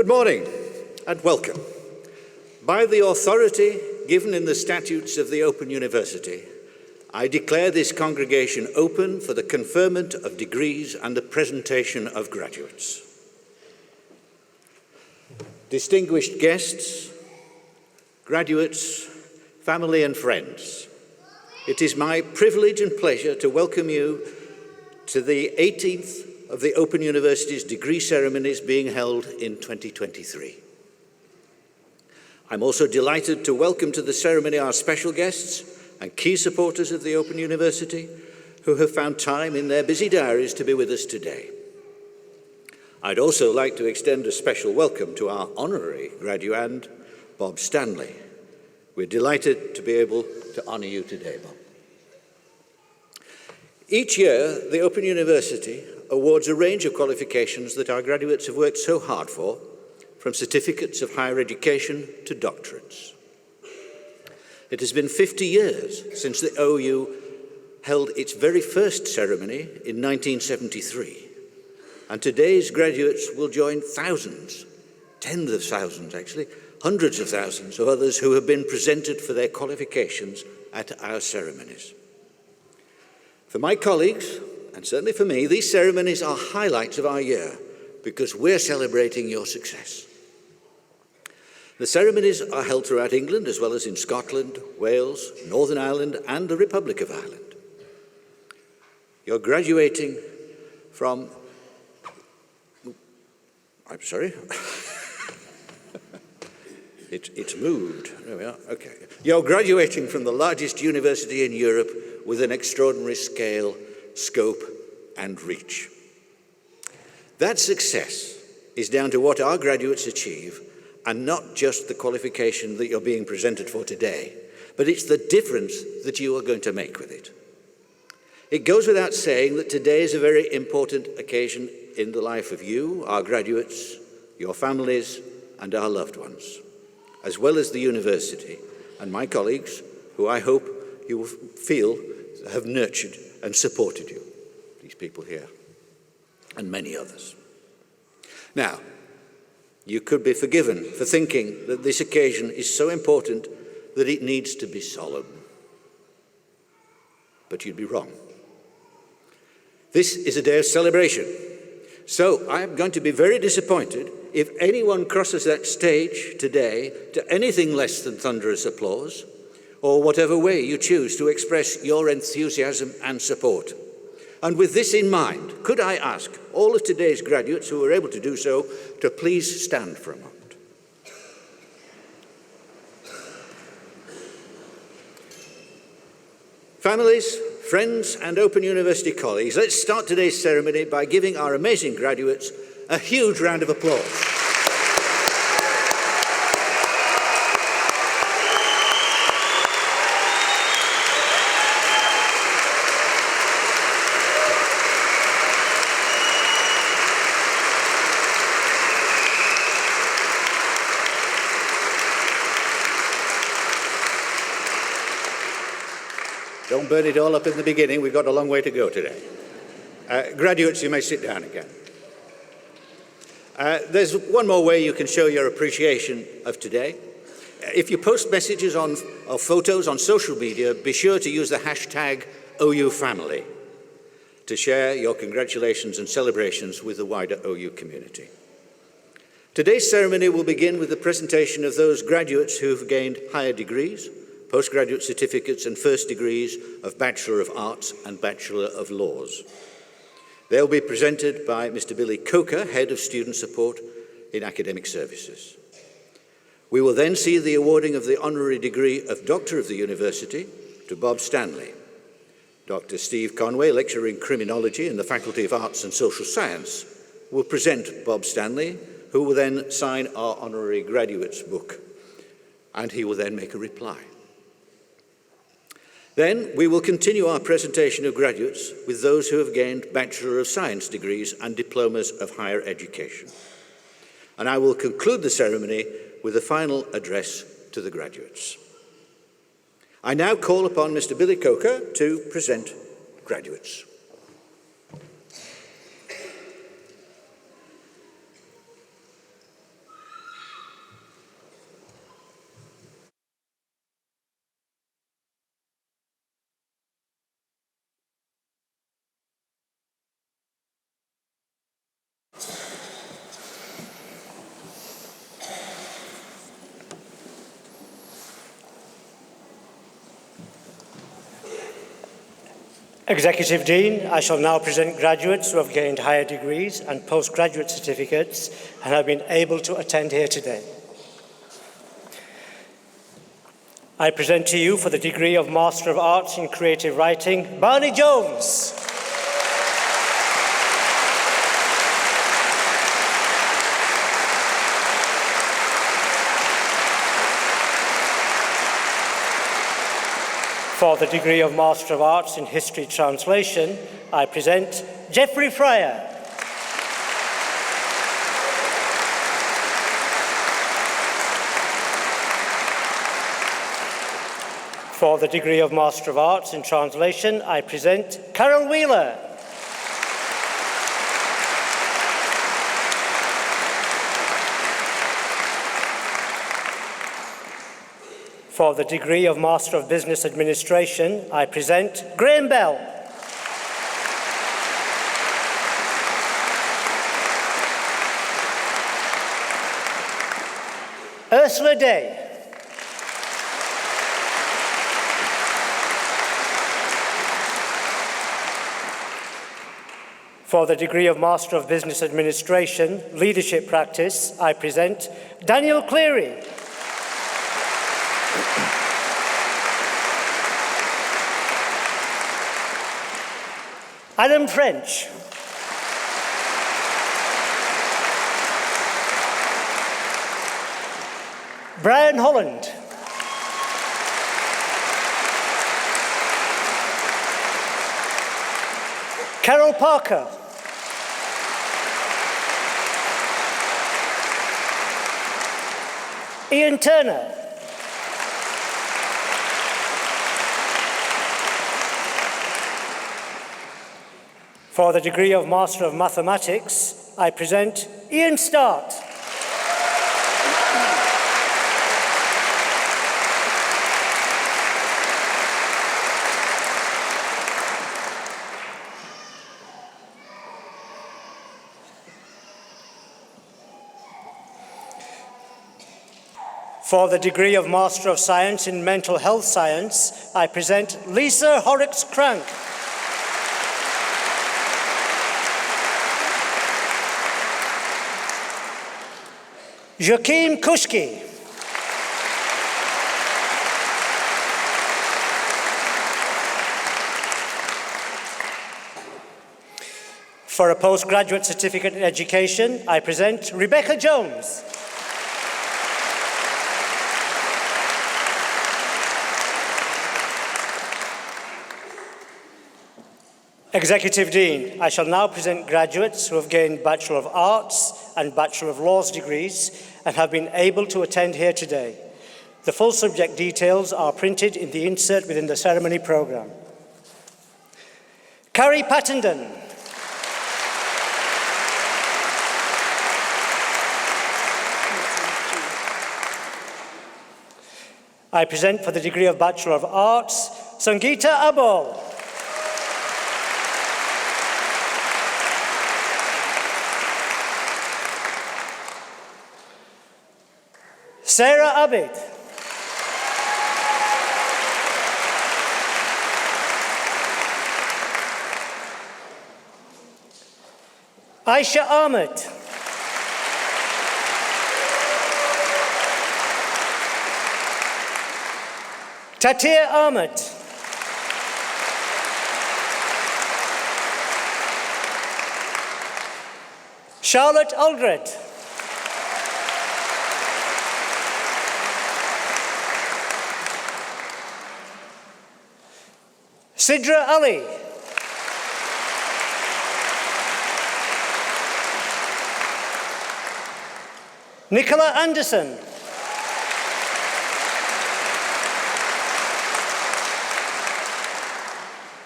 Good morning and welcome. By the authority given in the statutes of the Open University, I declare this congregation open for the conferment of degrees and the presentation of graduates. Distinguished guests, graduates, family and friends, it is my privilege and pleasure to welcome you to the 18th of the Open University's degree ceremonies being held in 2023. I'm also delighted to welcome to the ceremony our special guests and key supporters of the Open University who have found time in their busy diaries to be with us today. I'd also like to extend a special welcome to our honorary graduand, Bob Stanley. We're delighted to be able to honor you today, Bob. Each year, the Open University awards a range of qualifications that our graduates have worked so hard for, from certificates of higher education to doctorates. It has been 50 years since the OU held its very first ceremony in 1973, and today's graduates will join thousands, tens of thousands actually, hundreds of thousands of others who have been presented for their qualifications at our ceremonies. For my colleagues, and certainly for me, these ceremonies are highlights of our year because we're celebrating your success. The ceremonies are held throughout England as well as in Scotland, Wales, Northern Ireland and the Republic of Ireland. You're graduating from... I'm sorry? It's moved. There we are. Okay. You're graduating from the largest university in Europe with an extraordinary scale, scope, and reach. That success is down to what our graduates achieve and not just the qualification that you're being presented for today, but it's the difference that you are going to make with it. It goes without saying that today is a very important occasion in the life of you, our graduates, your families, and our loved ones, as well as the university and my colleagues, who I hope you will feel have nurtured and supported you, these people here, and many others. Now, you could be forgiven for thinking that this occasion is so important that it needs to be solemn. But you'd be wrong. This is a day of celebration. So I'm going to be very disappointed if anyone crosses that stage today to anything less than thunderous applause, or whatever way you choose to express your enthusiasm and support. And with this in mind, could I ask all of today's graduates who are able to do so to please stand for a moment. Families, friends, and Open University colleagues, let's start today's ceremony by giving our amazing graduates a huge round of applause. Don't burn it all up in the beginning. We've got a long way to go today. Graduates, you may sit down again. There's one more way you can show your appreciation of today. If you post messages or photos on social media, be sure to use the hashtag OUFamily to share your congratulations and celebrations with the wider OU community. Today's ceremony will begin with the presentation of those graduates who have gained higher degrees, postgraduate certificates and first degrees of Bachelor of Arts and Bachelor of Laws. They'll be presented by Mr. Billy Coker, Head of Student Support in Academic Services. We will then see the awarding of the honorary degree of Doctor of the University to Bob Stanley. Dr. Steve Conway, lecturer in Criminology in the Faculty of Arts and Social Science, will present Bob Stanley, who will then sign our honorary graduates book, and he will then make a reply. Then we will continue our presentation of graduates with those who have gained Bachelor of Science degrees and diplomas of higher education. And I will conclude the ceremony with a final address to the graduates. I now call upon Mr. Billy Coker to present graduates. Executive Dean, I shall now present graduates who have gained higher degrees and postgraduate certificates and have been able to attend here today. I present to you for the degree of Master of Arts in Creative Writing, Barney Jones. For the degree of Master of Arts in History Translation, I present Geoffrey Fryer. For the degree of Master of Arts in Translation, I present Carol Wheeler. For the degree of Master of Business Administration, I present Graham Bell. Ursula Day. For the degree of Master of Business Administration, Leadership Practice, I present Daniel Cleary. Adam French. Brian Holland. Carol Parker. Ian Turner. For the degree of Master of Mathematics, I present Ian Start. For the degree of Master of Science in Mental Health Science, I present Lisa Horrocks Crank. Joachim Kuschke. For a postgraduate certificate in education, I present Rebecca Jones. Executive Dean, I shall now present graduates who have gained Bachelor of Arts and Bachelor of Laws degrees and have been able to attend here today. The full subject details are printed in the insert within the ceremony programme. Carrie Pattenden. I present for the degree of Bachelor of Arts, Sangeeta Abol. Sarah Abid. Aisha Ahmed. Tatir Ahmed. Charlotte Aldred. Sidra Ali. Nicola Anderson.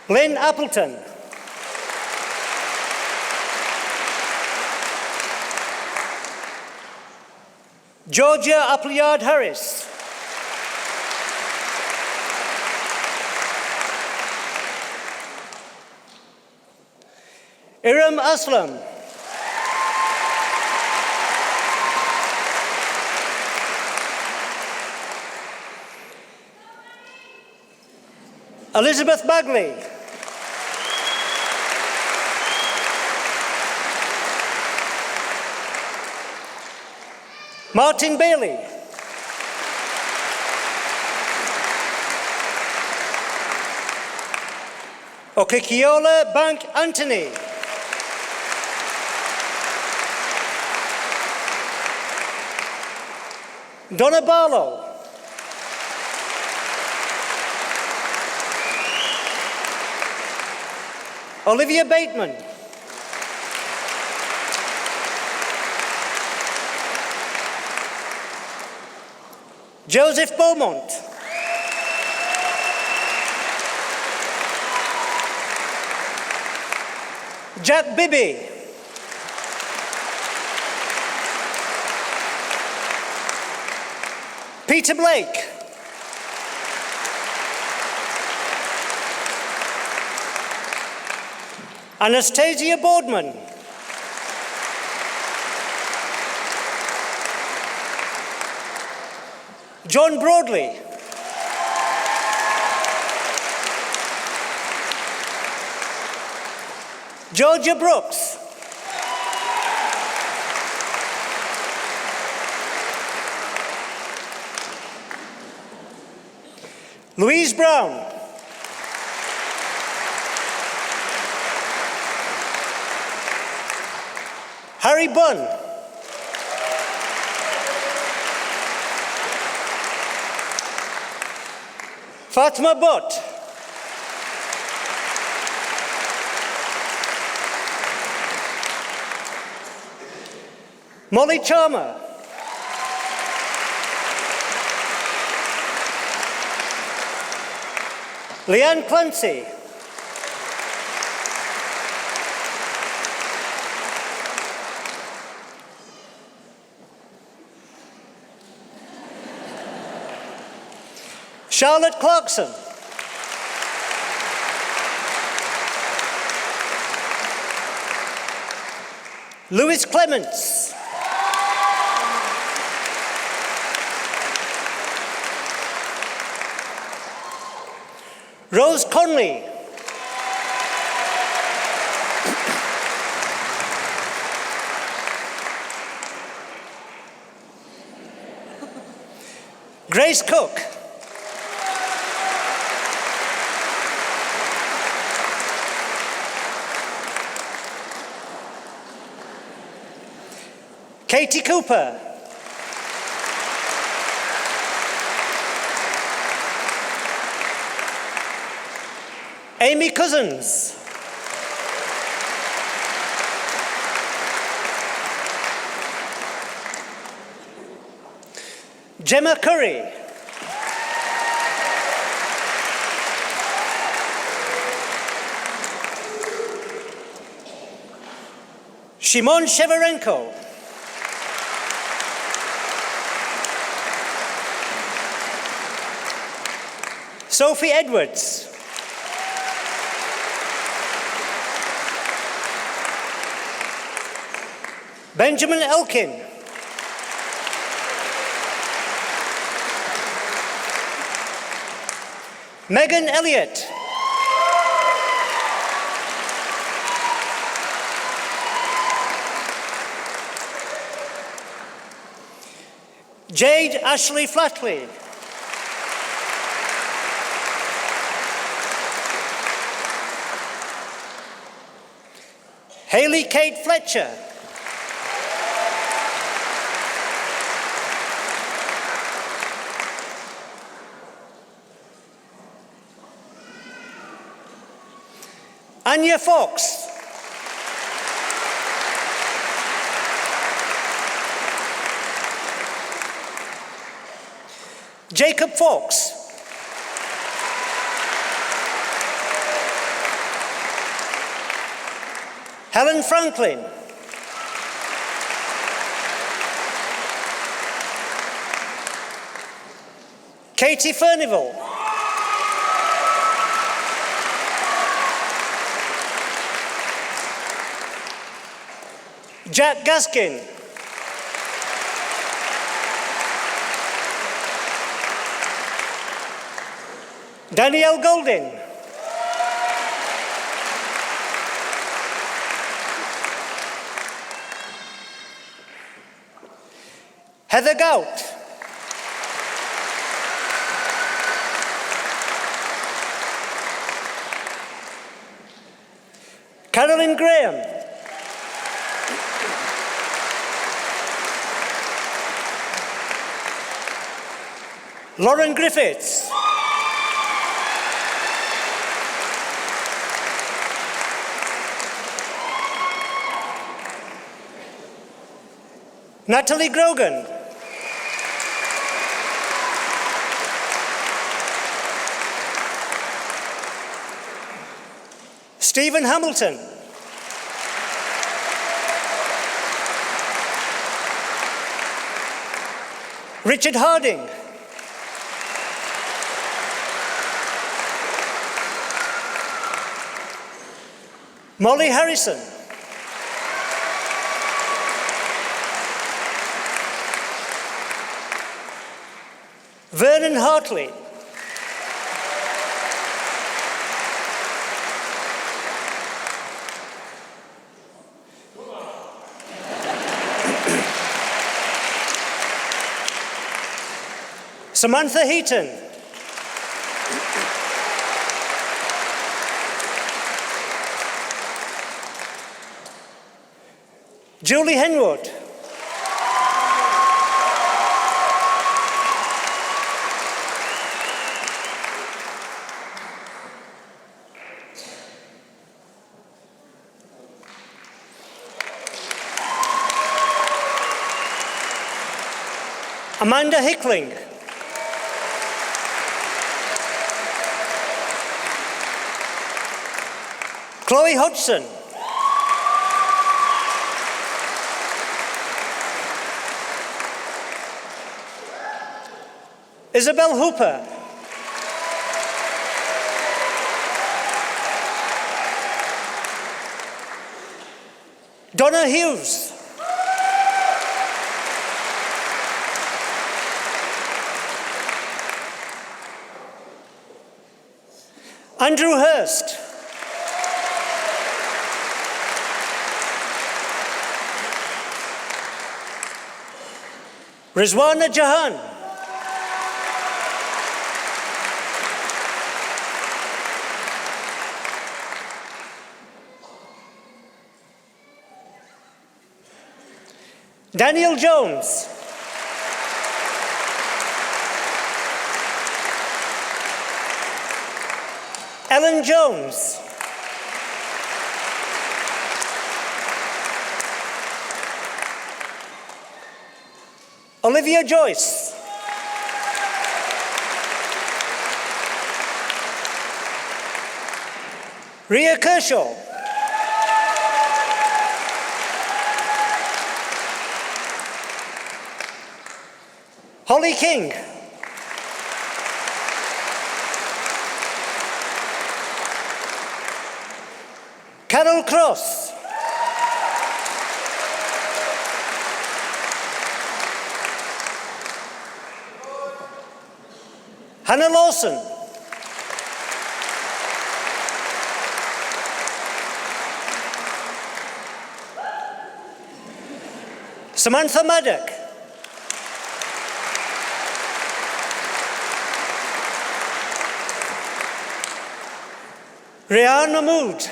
Lynn Appleton. Georgia Appleyard Harris. Iram Aslam. Elizabeth Bagley. Martin Bailey. Okikiola Bank Anthony. Donna Barlow. Olivia Bateman. Joseph Beaumont. Jack Bibby. Peter Blake. Anastasia Boardman. John Broadley. Georgia Brooks. Louise Brown. Harry Bunn. Fatma Butt. Molly Charmer. Leanne Clancy. Charlotte Clarkson. Louis Clements. Rose Conley. Grace Cook. Katie Cooper. Amy Cousins. Gemma Curry. Shimon Sheverenko. Sophie Edwards. Benjamin Elkin. Megan Elliott. Jade Ashley Flatley. Haley Kate Fletcher. Anya Fox. Jacob Fox. Helen Franklin. Katie Furnival. Jack Gaskin. Danielle Golding. Heather Gout. Carolyn Graham. Lauren Griffiths. Natalie Grogan. Stephen Hamilton. Richard Harding. Molly Harrison. Vernon Hartley. Samantha Heaton. Julie Henwood. Amanda Hickling. Chloe Hodgson. Isabel Hooper. Donna Hughes. Andrew Hurst. Rizwana Jahan. Daniel Jones. Ellen Jones. Olivia Joyce. Ria Kershaw. Holly King. Carol Cross. Hannah Lawson. Samantha Maddock. Rihan Mahmood.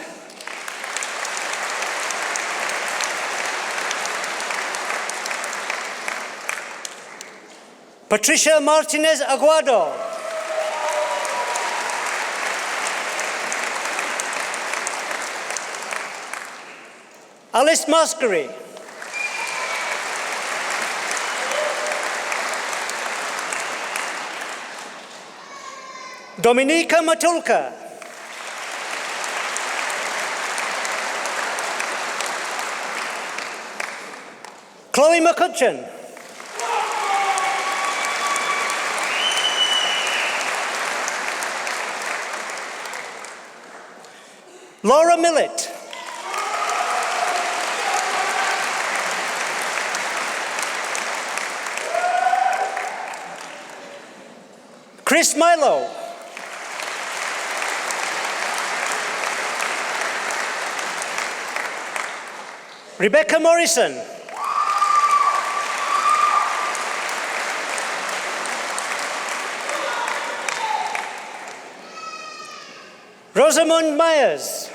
Patricia Martinez Aguado. Alice Mascari. Dominika Matulka. Chloe McCutcheon. Laura Millett. Chris Milo. Rebecca Morrison. Rosamund Myers.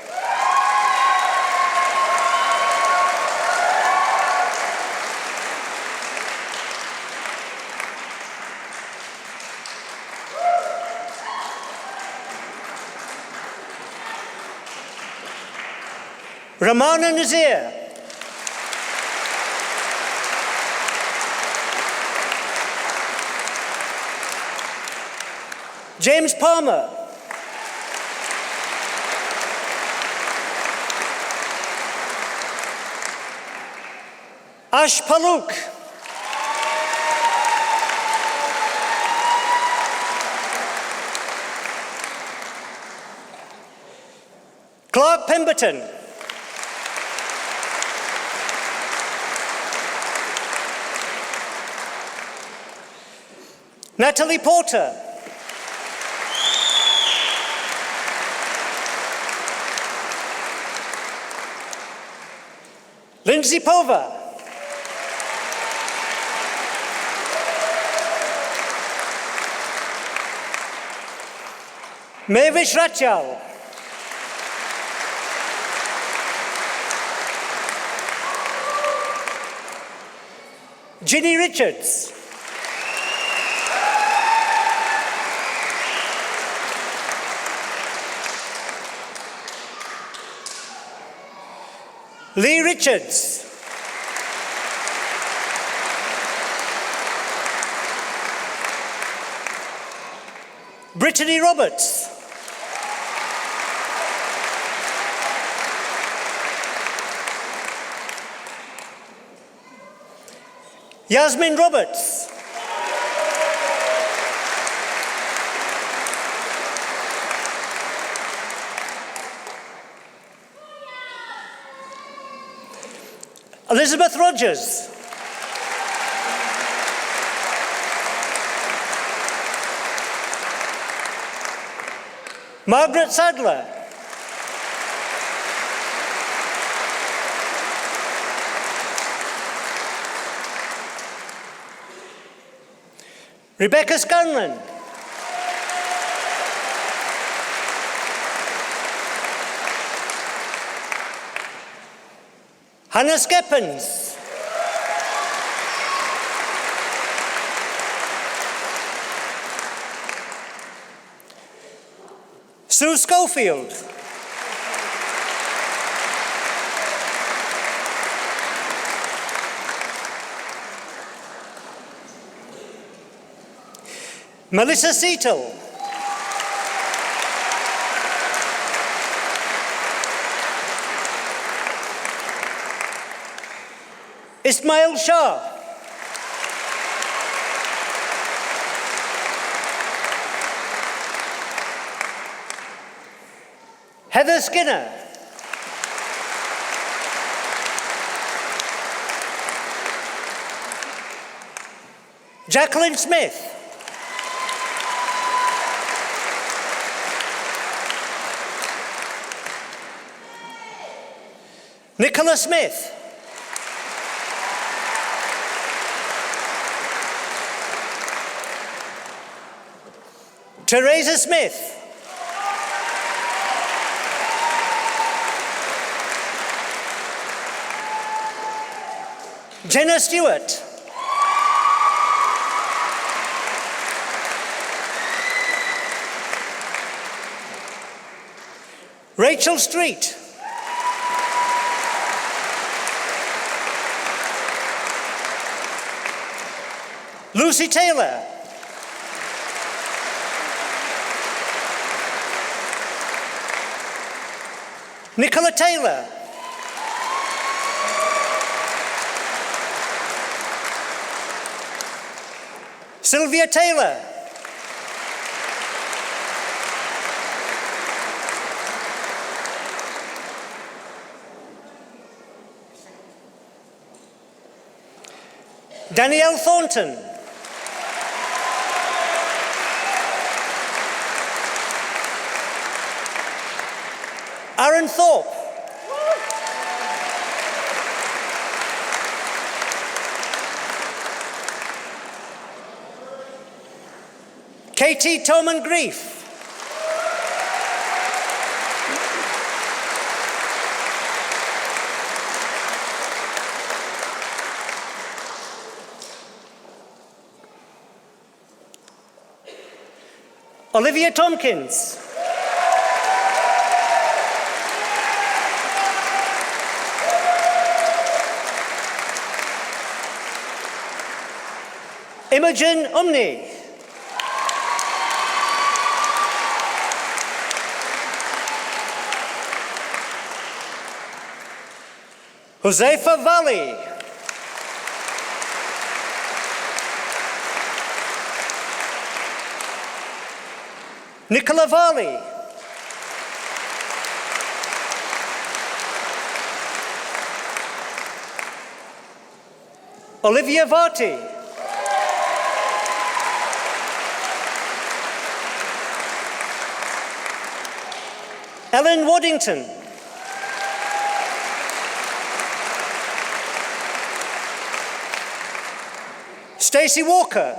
Ramana Nazir. James Palmer. Ash Paluk. Clark Pemberton. Natalie Porter. Lindsay Pova. Mavish Rachal. Ginny Richards. Lee Richards. Brittany Roberts. Yasmin Roberts. Elizabeth Rogers. Margaret Sadler. Rebecca Scanlon. Hannah Skeppens. Sue Schofield. Melissa Seatle. Ismail Shah. Heather Skinner. Jacqueline Smith. Nicola Smith. Teresa Smith. Jenna Stewart. Rachel Street. Lucy Taylor. Nicola Taylor. Sylvia Taylor. Danielle Thornton. Aaron Thorpe. Katie Toman Grief. Olivia Tompkins. Imogen Umni. Josefa Valley. Nicola Varley. Olivia Varty. Ellen Waddington. Stacey Walker.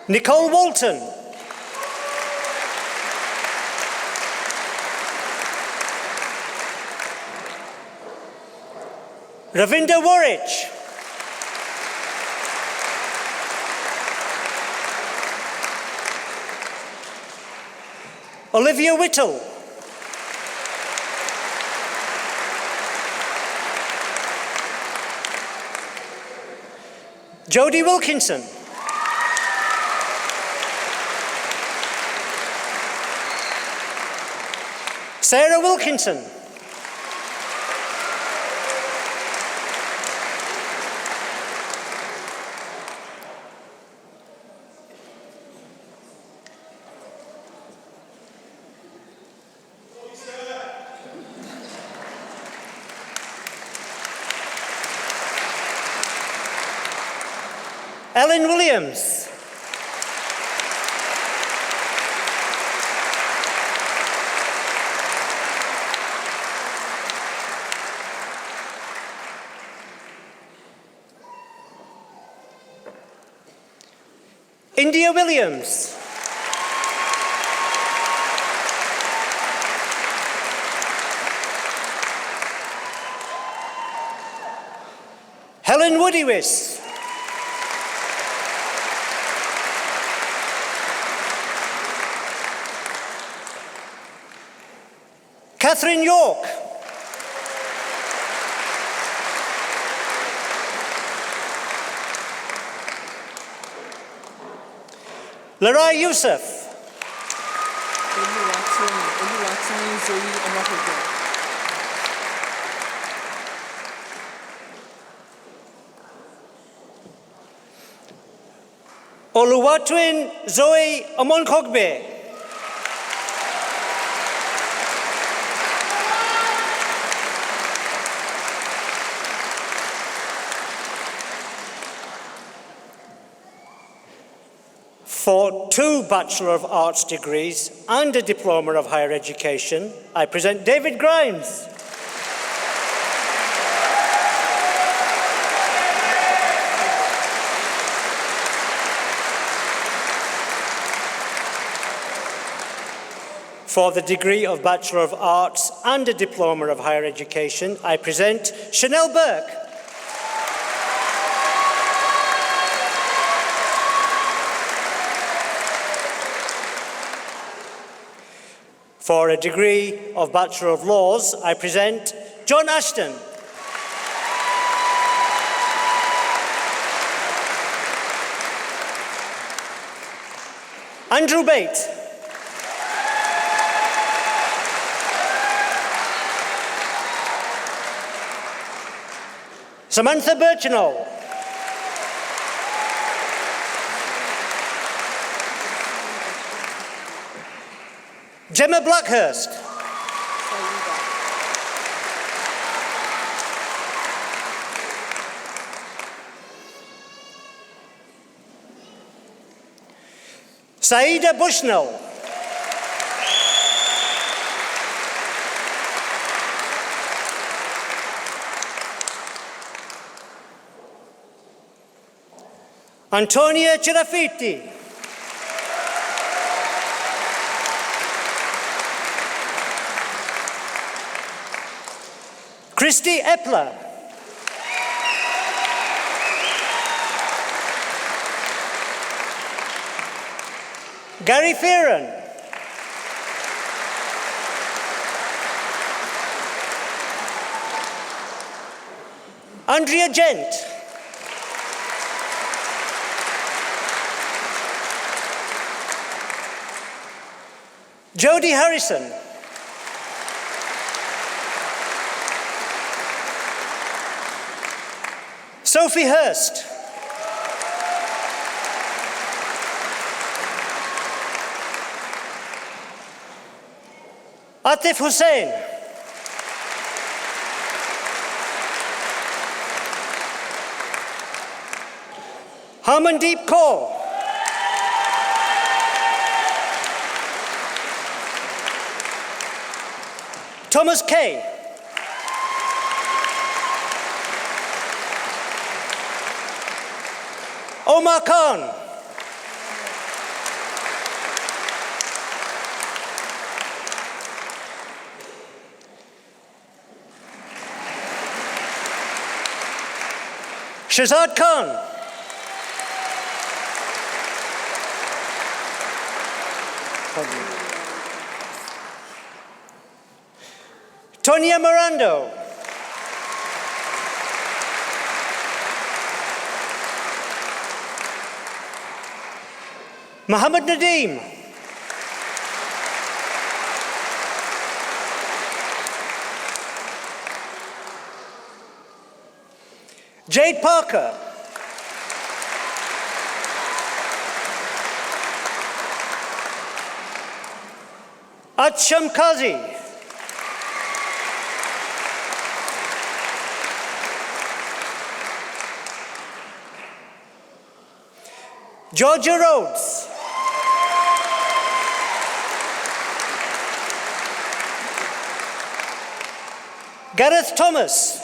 Nicole Walton. Ravinda Warich. Olivia Whittle. Jodie Wilkinson. Sarah Wilkinson. Ellen Williams. India Williams. Helen Woodywis. Catherine York. Larai Youssef. Oluwatwin Zoe Amonkogbe. For 2 Bachelor of Arts degrees and a Diploma of Higher Education, I present David Grimes. For the degree of Bachelor of Arts and a Diploma of Higher Education, I present Chanel Burke. For a degree of Bachelor of Laws, I present John Ashton. Andrew Bate. Samantha Birchinall. Gemma Blackhurst. Saida Bushnell. Antonia Chirafiti. Christy Epler. Gary Fearon. Andrea Gent. Jody Harrison. Sophie Hurst. Atif Hussain. Harmandeep Kaur. Thomas Kay. Omar Khan. Shazad Khan. Tonya Mirando. Muhammad Nadeem. Jade Parker. Atsham Kazi. Georgia Rhodes. Gareth Thomas.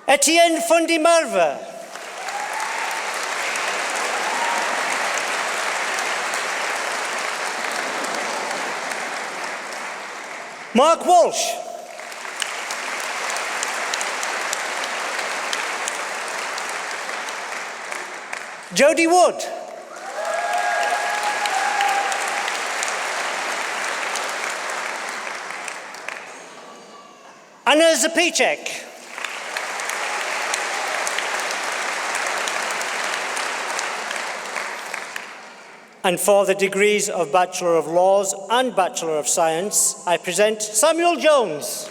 Etienne Fundimarva. Mark Walsh. Jody Wood. Anna Zapicek. And for the degrees of Bachelor of Laws and Bachelor of Science, I present Samuel Jones.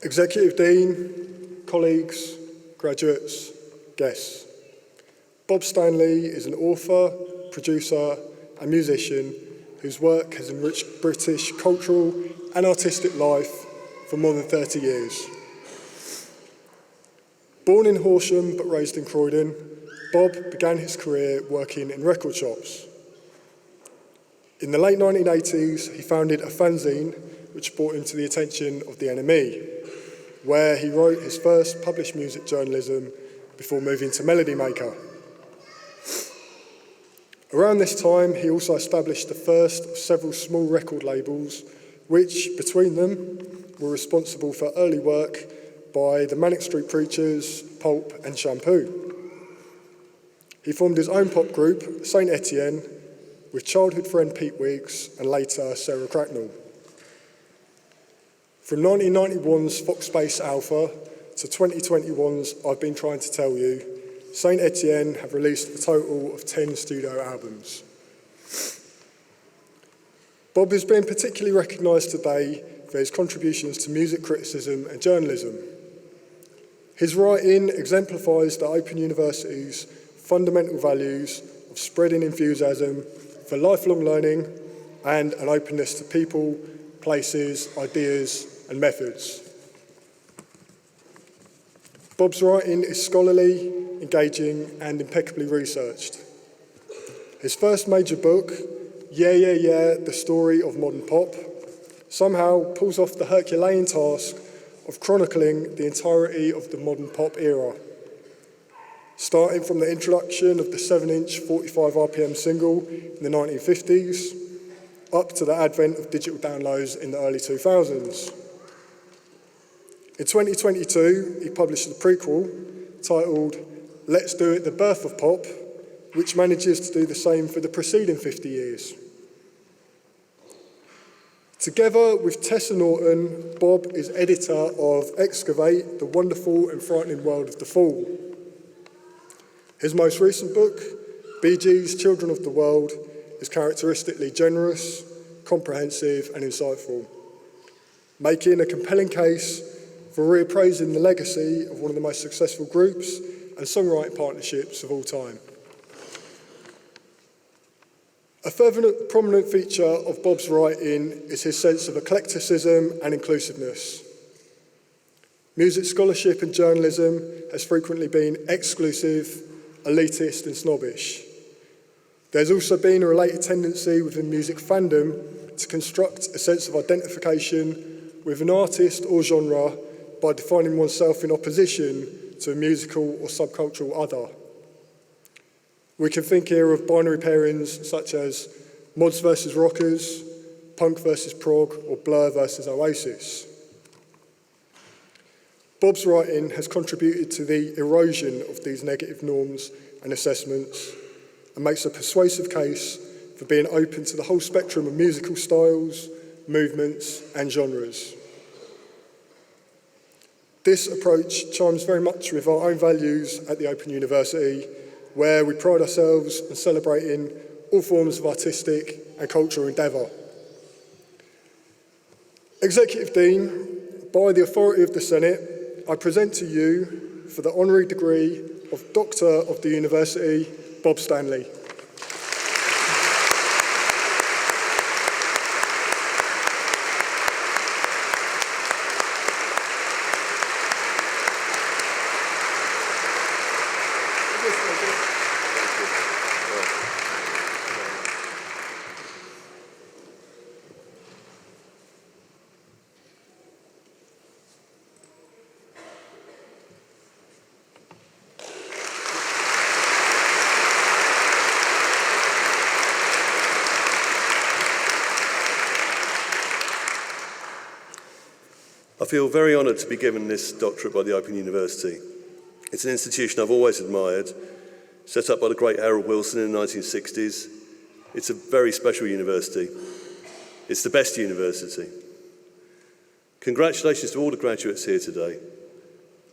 Executive Dean, colleagues, graduates, guests. Bob Stanley is an author, producer and musician whose work has enriched British cultural and artistic life for more than 30 years. Born in Horsham but raised in Croydon, Bob began his career working in record shops. In the late 1980s, he founded a fanzine which brought him to the attention of the NME, where he wrote his first published music journalism before moving to Melody Maker. Around this time, he also established the first of several small record labels, which, between them, were responsible for early work by the Manic Street Preachers, Pulp and Shampoo. He formed his own pop group, Saint Etienne, with childhood friend Pete Weeks and later Sarah Cracknell. From 1991's Fox Space Alpha to 2021's I've Been Trying to Tell You, Saint Etienne have released a total of 10 studio albums. Bob is being particularly recognised today for his contributions to music criticism and journalism. His writing exemplifies the Open University's fundamental values of spreading enthusiasm for lifelong learning and an openness to people, places, ideas and methods. Bob's writing is scholarly, engaging and impeccably researched. His first major book, Yeah, Yeah, Yeah, The Story of Modern Pop, somehow pulls off the Herculean task of chronicling the entirety of the modern pop era, starting from the introduction of the 7-inch 45 RPM single in the 1950s, up to the advent of digital downloads in the early 2000s. In 2022, he published a prequel titled Let's Do It, The Birth of Pop, which manages to do the same for the preceding 50 years. Together with Tessa Norton, Bob is editor of Excavate, The Wonderful and Frightening World of the Fall. His most recent book, Bee Gees, Children of the World, is characteristically generous, comprehensive and insightful, making a compelling case for reappraising the legacy of one of the most successful groups and songwriting partnerships of all time. A further prominent feature of Bob's writing is his sense of eclecticism and inclusiveness. Music scholarship and journalism has frequently been exclusive, elitist and snobbish. There's also been a related tendency within music fandom to construct a sense of identification with an artist or genre by defining oneself in opposition to a musical or subcultural other. We can think here of binary pairings such as mods versus rockers, punk versus prog, or Blur versus Oasis. Bob's writing has contributed to the erosion of these negative norms and assessments and makes a persuasive case for being open to the whole spectrum of musical styles, movements, and genres. This approach chimes very much with our own values at the Open University, where we pride ourselves on celebrating all forms of artistic and cultural endeavour. Executive Dean, by the authority of the Senate, I present to you for the honorary degree of Doctor of the University, Bob Stanley. I feel very honoured to be given this doctorate by the Open University. It's an institution I've always admired, set up by the great Harold Wilson in the 1960s. It's a very special university. It's the best university. Congratulations to all the graduates here today.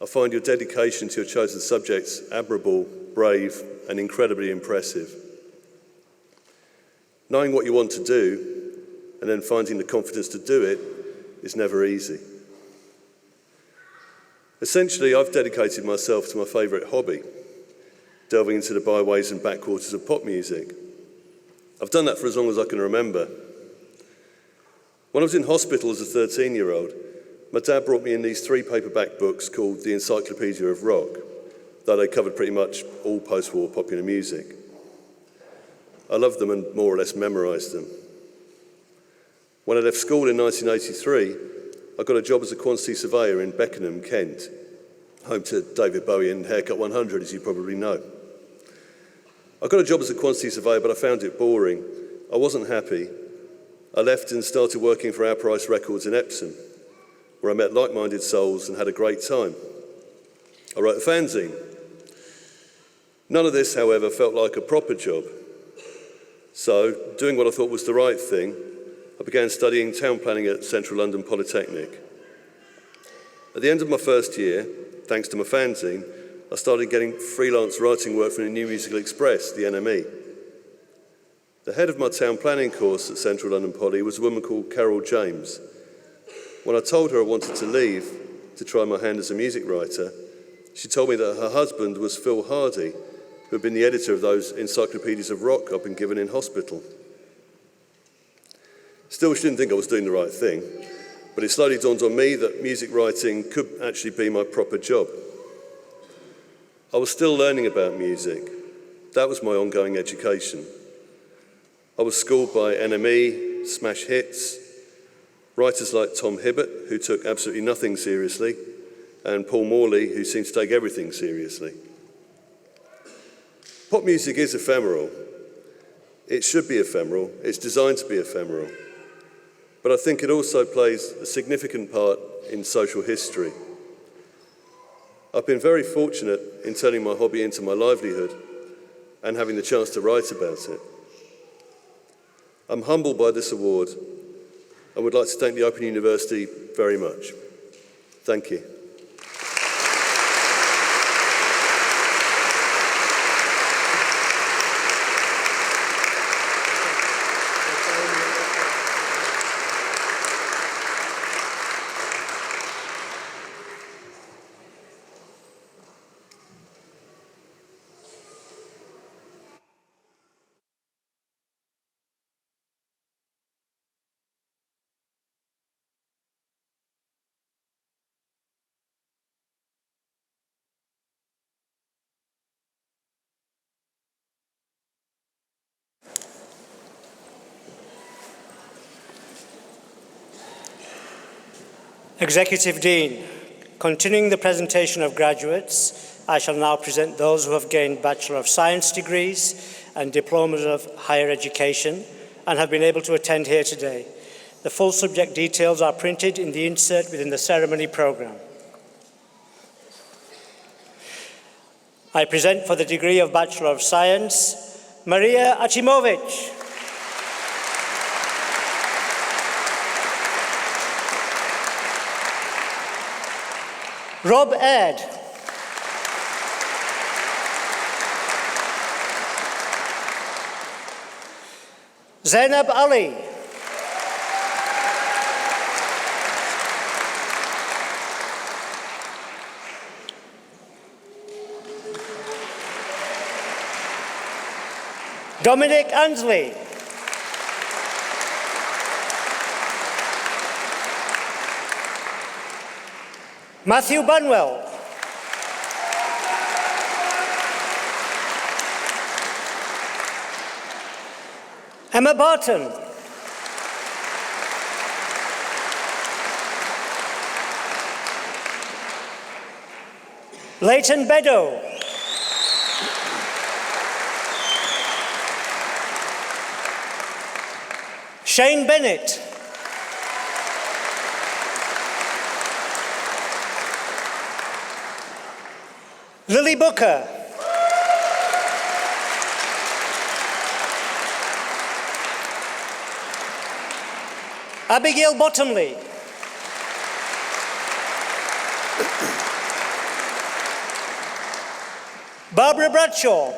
I find your dedication to your chosen subjects admirable, brave, and incredibly impressive. Knowing what you want to do and then finding the confidence to do it is never easy. Essentially, I've dedicated myself to my favourite hobby, delving into the byways and backwaters of pop music. I've done that for as long as I can remember. When I was in hospital as a 13-year-old, my dad brought me in these 3 paperback books called The Encyclopedia of Rock, though they covered pretty much all post-war popular music. I loved them and more or less memorised them. When I left school in 1983, I got a job as a quantity surveyor in Beckenham, Kent, home to David Bowie and Haircut 100, as you probably know. I got a job as a quantity surveyor, but I found it boring. I wasn't happy. I left and started working for Our Price Records in Epsom, where I met like-minded souls and had a great time. I wrote a fanzine. None of this, however, felt like a proper job. So, doing what I thought was the right thing, I began studying town planning at Central London Polytechnic. At the end of my first year, thanks to my fanzine, I started getting freelance writing work from the New Musical Express, the NME. The head of my town planning course at Central London Poly was a woman called Carol James. When I told her I wanted to leave to try my hand as a music writer, she told me that her husband was Phil Hardy, who had been the editor of those encyclopedias of rock I'd been given in hospital. Still, she didn't think I was doing the right thing, but it slowly dawned on me that music writing could actually be my proper job. I was still learning about music. That was my ongoing education. I was schooled by NME, smash hits, writers like Tom Hibbert, who took absolutely nothing seriously, and Paul Morley, who seemed to take everything seriously. Pop music is ephemeral. It should be ephemeral. It's designed to be ephemeral. But I think it also plays a significant part in social history. I've been very fortunate in turning my hobby into my livelihood and having the chance to write about it. I'm humbled by this award and would like to thank the Open University very much. Thank you. Executive Dean, continuing the presentation of graduates, I shall now present those who have gained Bachelor of Science degrees and diplomas of higher education and have been able to attend here today. The full subject details are printed in the insert within the ceremony programme. I present for the degree of Bachelor of Science, Maria Achimovic. Rob Aird. Zainab Ali. Dominic Ansley. Matthew Bunwell. Emma Barton. Leighton Beddoe. Shane Bennett. Lily Booker. Abigail Bottomley. Barbara Bradshaw.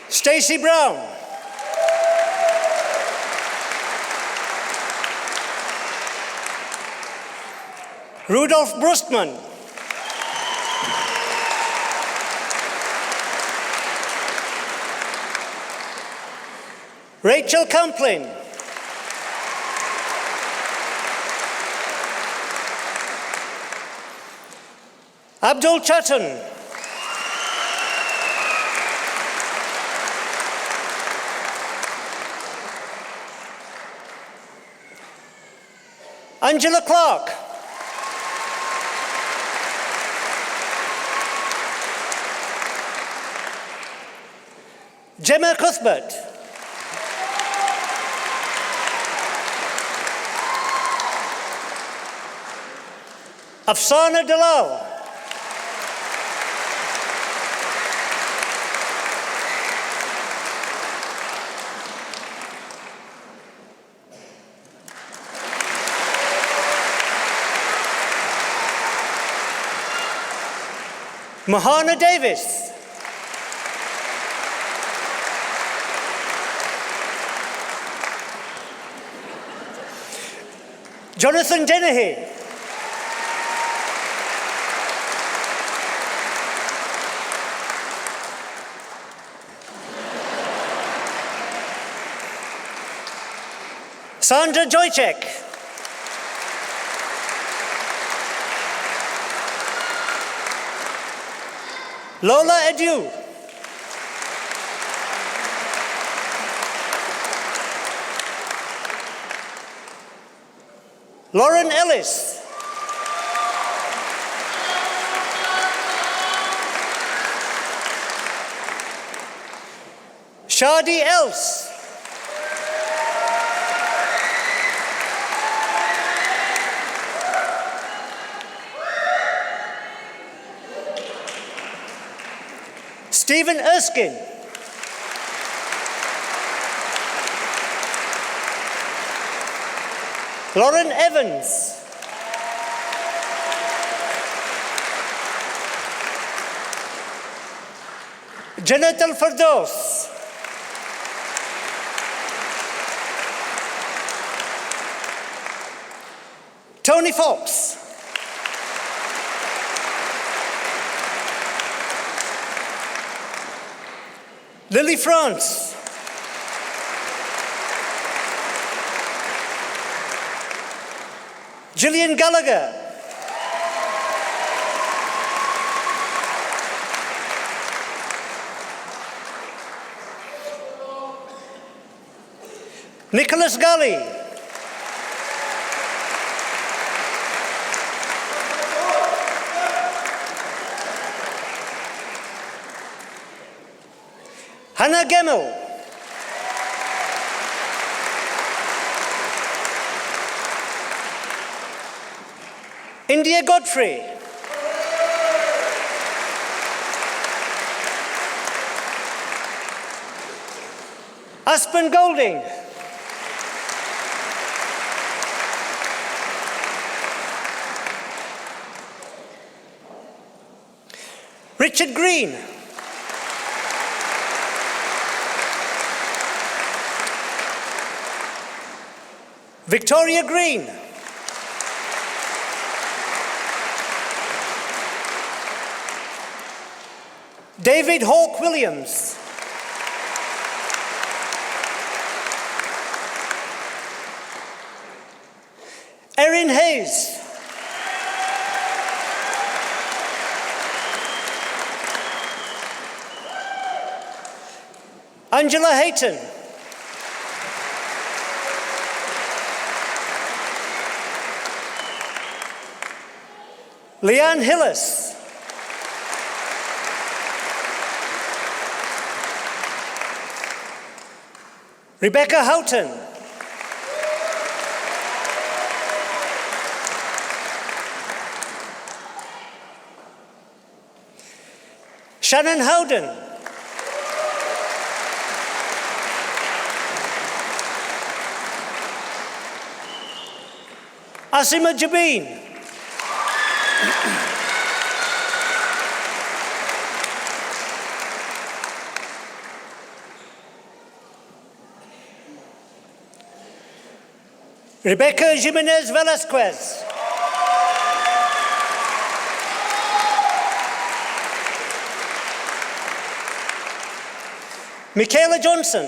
Stacey Brown. Rudolf Brustman. Rachel Camplin. Abdul Chatton. Angela Clark. Gemma Cuthbert. Afsana Dalal. Mahana Davis. Jonathan Dennehy. Sandra Joycek. Lola Edu. Lauren Ellis. Shadi Else. Stephen Erskine. Lauren Evans. Jannat Al-Firdaus. Tony Fox. Lily France. Gillian Gallagher. Nicholas Gully. Hannah Gemmell. India Godfrey. Aspen Golding. Richard Green. Victoria Green. David Hawke Williams. Erin Hayes. Angela Hayton. Leanne Hillis. Rebecca Houghton. Shannon Howden. Asima Jabin. Rebecca Jimenez Velasquez. Michaela Johnson.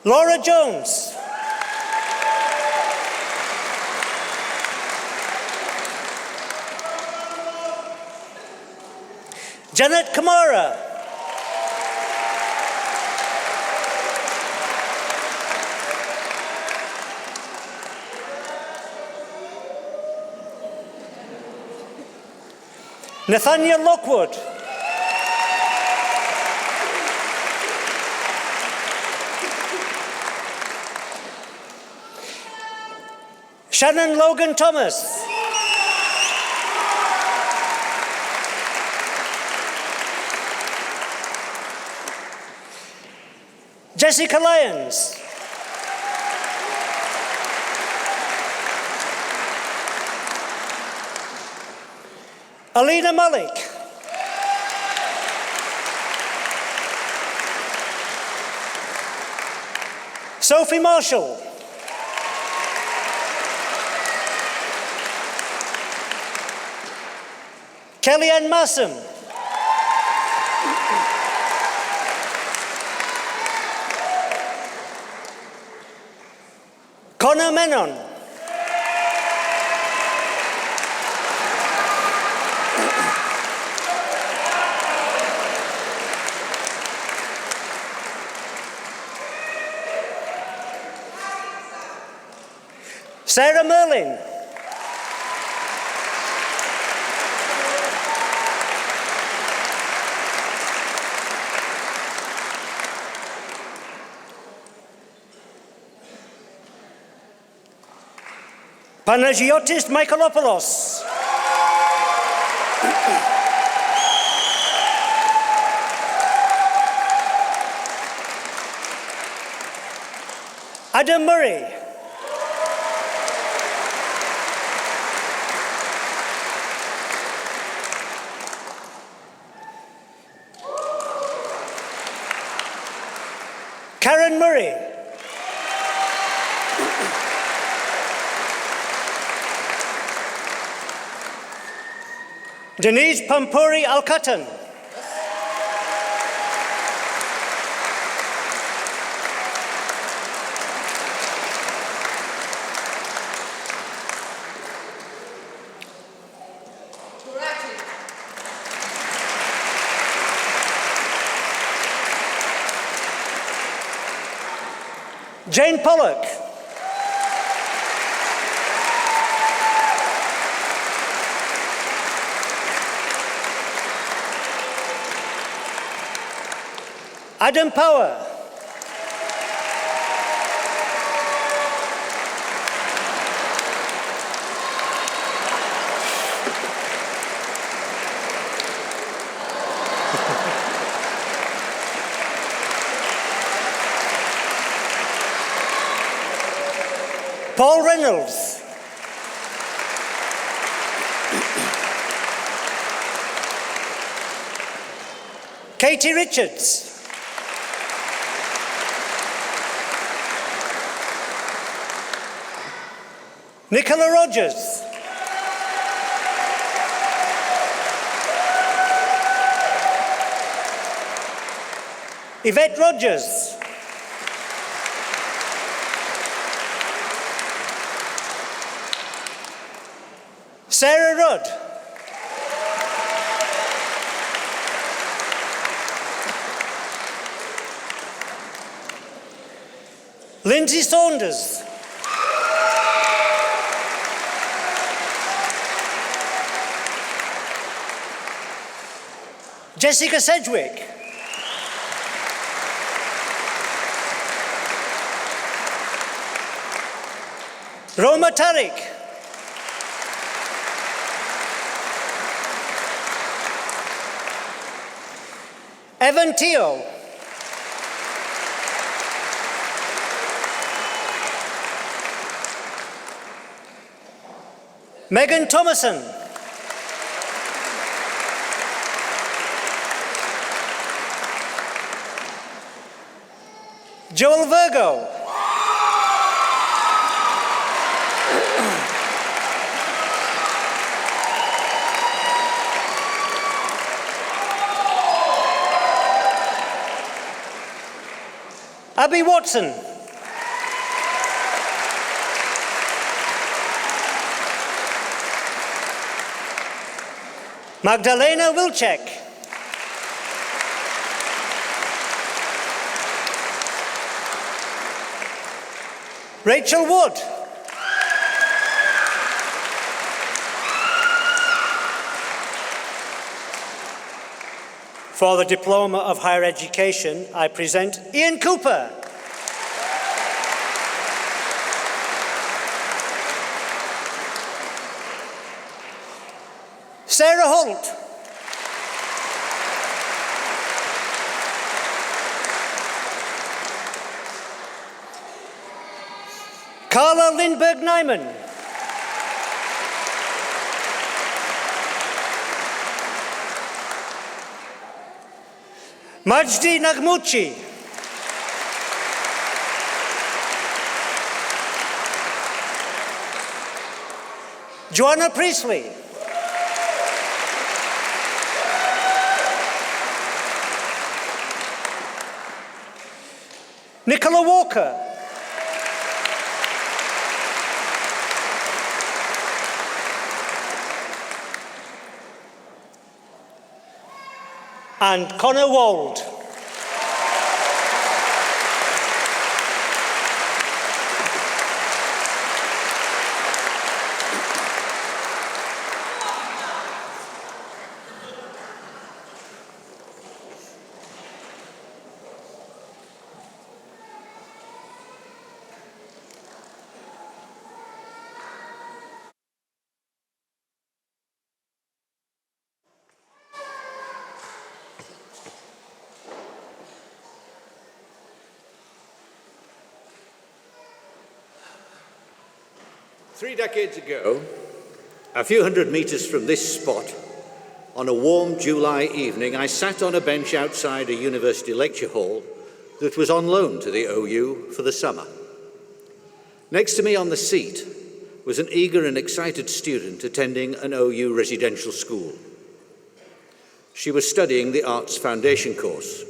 Laura Jones. Janet Kamara. Nathaniel Lockwood. Shannon Logan Thomas. Jessica Lyons. Alina Malik. Sophie Marshall. Kellyanne Massam. Connor Menon. Sarah Merlin. Panagiotis Michaelopoulos. Adam Murray. Karen Murray. Denise Pampuri Alkatan. Jane Pollock. Adam Power. Paul Reynolds. Katie Richards. Nicola Rogers. Yvette Rogers. Sarah Rudd. Lindsay Saunders. Jessica Sedgwick. Roma Tariq. Evan Teo. Megan Thomason. Joel Virgo. Abby Watson. Magdalena Wilczek. Rachel Wood. For the Diploma of Higher Education, I present Ian Cooper. Sarah Holt. Carla Lindberg Nyman. Majdi Nagmuchi. Joanna Priestley. Nicola Walker. And Connor Wald. Three decades ago, a few hundred meters from this spot, on a warm July evening, I sat on a bench outside a university lecture hall that was on loan to the OU for the summer. Next to me on the seat was an eager and excited student attending an OU residential school. She was studying the Arts Foundation course.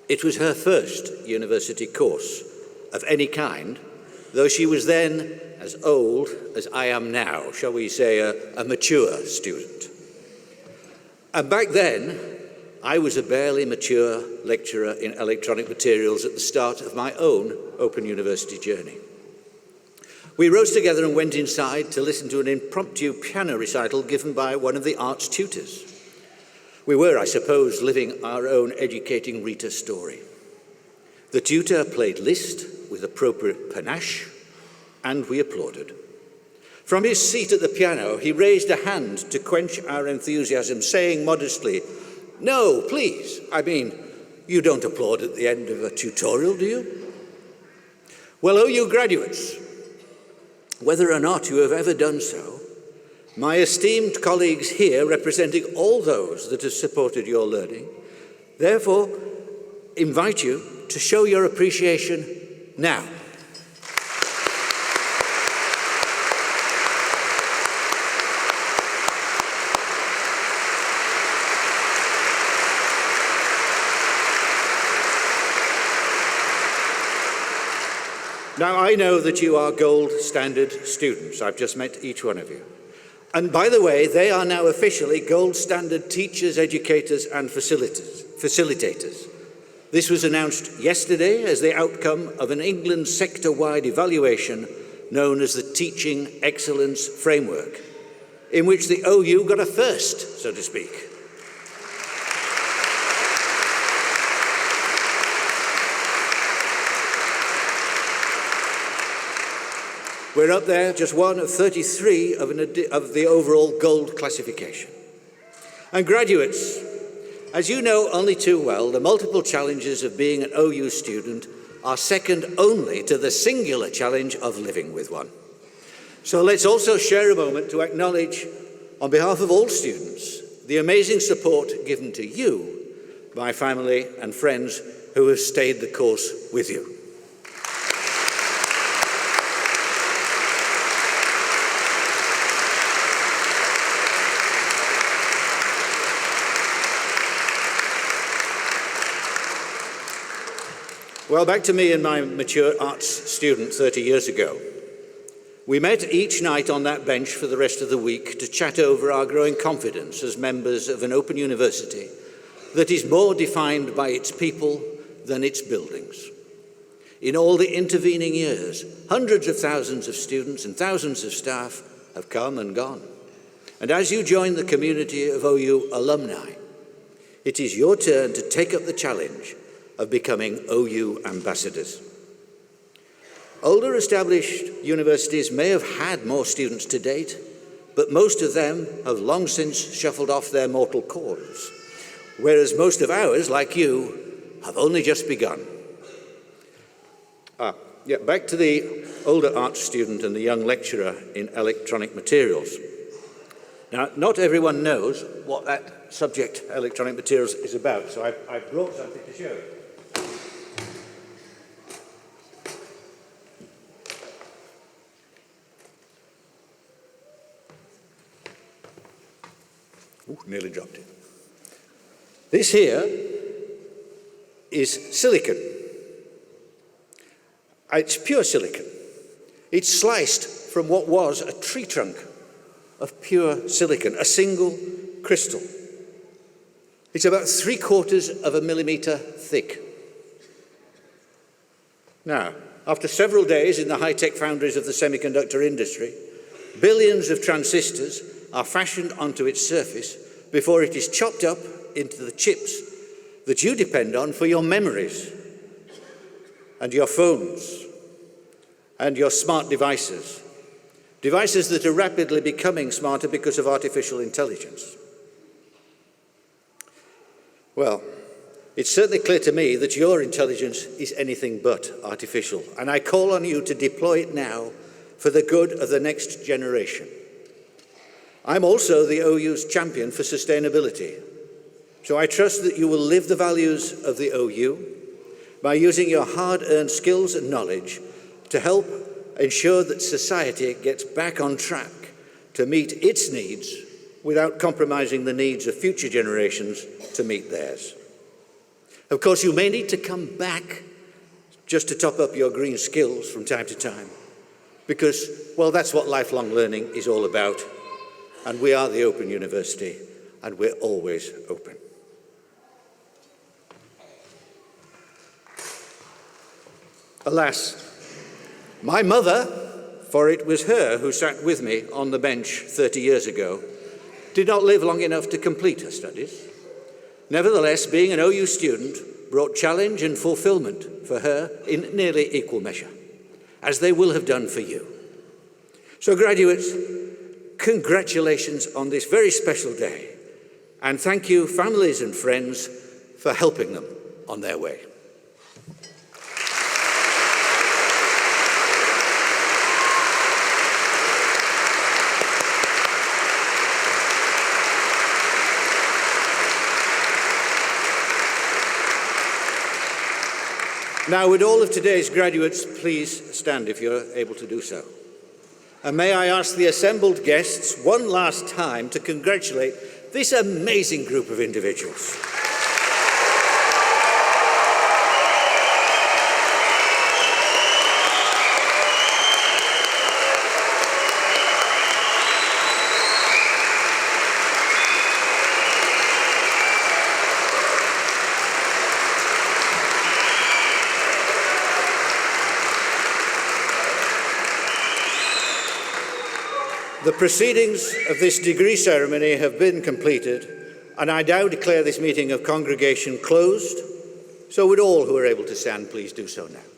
It was her first university course of any kind, though she was then as old as I am now, shall we say a mature student. And back then, I was a barely mature lecturer in electronic materials at the start of my own Open University journey. We rose together and went inside to listen to an impromptu piano recital given by one of the arts tutors. We were, I suppose, living our own educating Rita story. The tutor played Liszt with appropriate panache, and we applauded. From his seat at the piano, he raised a hand to quench our enthusiasm, saying modestly, "No, please, you don't applaud at the end of a tutorial, do you?" Well, OU graduates, whether or not you have ever done so, my esteemed colleagues here, representing all those that have supported your learning, therefore invite you to show your appreciation now. Now, I know that you are gold standard students. I've just met each one of you. And by the way, they are now officially gold standard teachers, educators, and facilitators. This was announced yesterday as the outcome of an England sector-wide evaluation known as the Teaching Excellence Framework, in which the OU got a first, so to speak. We're up there, just one of 33 of the overall gold classification. And graduates, as you know only too well, the multiple challenges of being an OU student are second only to the singular challenge of living with one. So let's also share a moment to acknowledge, on behalf of all students, the amazing support given to you by family and friends who have stayed the course with you. Well, back to me and my mature arts student 30 years ago. We met each night on that bench for the rest of the week to chat over our growing confidence as members of an open university that is more defined by its people than its buildings. In all the intervening years, hundreds of thousands of students and thousands of staff have come and gone. And as you join the community of OU alumni, it is your turn to take up the challenge of becoming OU ambassadors. Older established universities may have had more students to date, but most of them have long since shuffled off their mortal coils, whereas most of ours, like you, have only just begun. Back to the older arts student and the young lecturer in electronic materials. Now, not everyone knows what that subject, electronic materials, is about. So I've brought something to show. Ooh, nearly dropped it. This here is silicon. It's pure silicon. It's sliced from what was a tree trunk of pure silicon, a single crystal. It's about 3/4 of a millimeter thick. Now, after several days in the high-tech foundries of the semiconductor industry, billions of transistors are fashioned onto its surface before it is chopped up into the chips that you depend on for your memories and your phones and your smart devices, devices that are rapidly becoming smarter because of artificial intelligence. Well, it's certainly clear to me that your intelligence is anything but artificial, and I call on you to deploy it now for the good of the next generation. I'm also the OU's champion for sustainability, so I trust that you will live the values of the OU by using your hard-earned skills and knowledge to help ensure that society gets back on track to meet its needs without compromising the needs of future generations to meet theirs. Of course, you may need to come back just to top up your green skills from time to time, because, well, that's what lifelong learning is all about. And we are the Open University, and we're always open. Alas, my mother, for it was her who sat with me on the bench 30 years ago, did not live long enough to complete her studies. Nevertheless, being an OU student brought challenge and fulfillment for her in nearly equal measure, as they will have done for you. So graduates, congratulations on this very special day, and thank you, families and friends, for helping them on their way. Now, would all of today's graduates please stand if you're able to do so? And may I ask the assembled guests one last time to congratulate this amazing group of individuals. The proceedings of this degree ceremony have been completed, and I now declare this meeting of congregation closed. So would all who are able to stand please do so now.